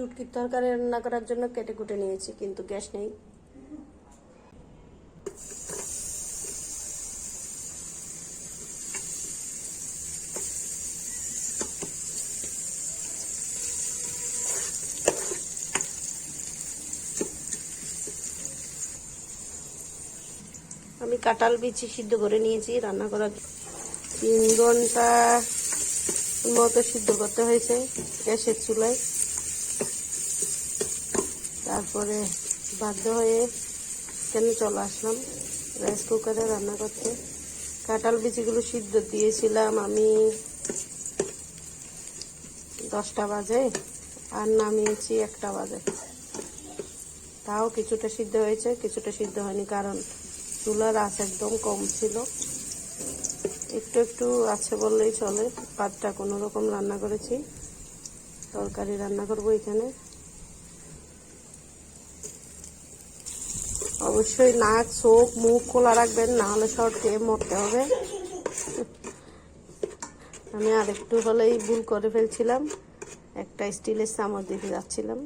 শুটকির তরকারি রান্না করার জন্য কেটে কুটে নিয়েছি, কিন্তু গ্যাস নেই। আমি কাঁঠাল বিচি সিদ্ধ করে নিয়েছি রান্না করার 3 ঘন্টা মতো সিদ্ধ করতে হয়েছে গ্যাসের চুলায়। তারপরে বাধ্য হয়ে কেন চলে আসলাম রাইস কুকারে রান্না করতে। কাঁঠাল বিচিগুলো সিদ্ধ দিয়েছিলাম আমি 10টা বাজে, আর নামিয়েছি 1টা বাজে। তাও কিছুটা সিদ্ধ হয়েছে, কিছুটা সিদ্ধ হয়নি, কারণ চুলার আঁচ একদম কম ছিল। একটু একটু আছে বললেই চলে। ভাতটা কোনো রকম রান্না করেছি, তরকারি রান্না করব এখানে। অবশ্যই নাক, চোখ, মুখ খোলা রাখবেন, না হলে শর্ট খেয়ে মরতে হবে। আমি আরেকটু হলেই ভুল করে ফেলছিলাম, একটা স্টিলের চামচ দিতে যাচ্ছিলাম।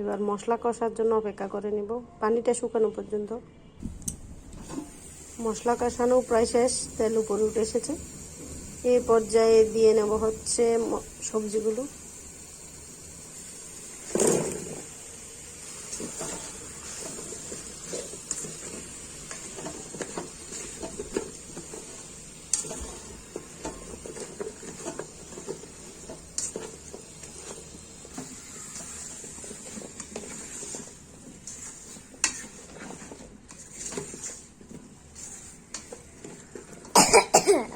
এবার মশলা কষার জন্য অপেক্ষা করে নিব পানিটা শুকানো পর্যন্ত। মশলা কষানো প্রায় শেষ, তেল উপরে উঠে এসেছে। এই পর্যায়ে দিয়ে নেব হচ্ছে সবজিগুলো।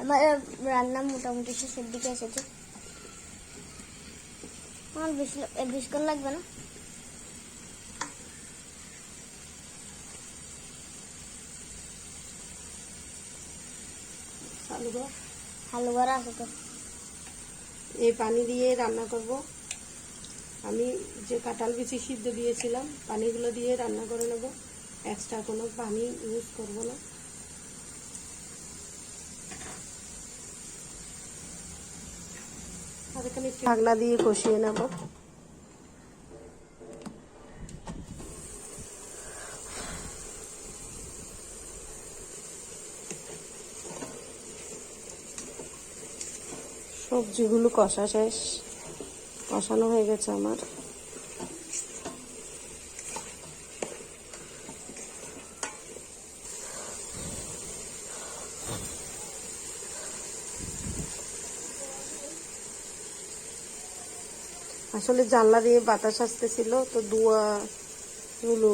আমার রান্না মোটামুটি শেষের দিকে এসেছে। আমার বেশিক্ষণ লাগবে না। হালুয়া আছে তো। এই পানি দিয়ে রান্না করব। আমি যে কাঁঠাল বিচি সিদ্ধ দিয়েছিলাম পানিগুলো দিয়ে রান্না করে নেব, এক্সট্রা কোনো পানি ইউজ করব না। আর এখানে ঢাকনা দিয়ে কষিয়ে নেব। সবজিগুলো কষা শেষ, কষানো হয়ে গেছে আমার। আসলে জানলা দিয়ে বাতাস আসতেছিল, তো ধোঁয়াগুলো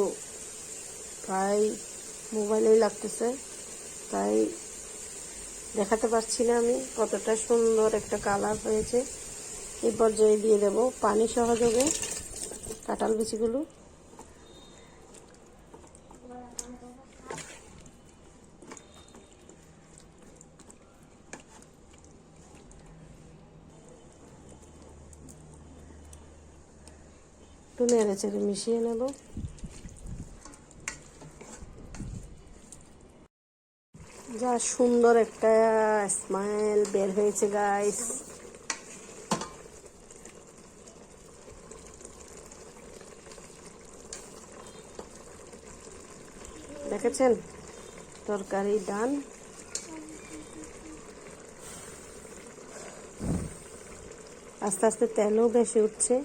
প্রায় মোবাইলেই লাগতেছে, তাই দেখাতে পারছি না আমি কতটা সুন্দর একটা কালার হয়েছে। এই পর্যায়ে দিয়ে দেব পানি সহযোগে কাঁঠাল বিচিগুলো। একটু নেড়ে চেড়ে মিশিয়ে নেব। যা সুন্দর একটা স্মাইল বের হয়েছে গাইস। দেখেছেন, তরকারি ডান। আস্তে আস্তে তেলও বেশি উঠছে।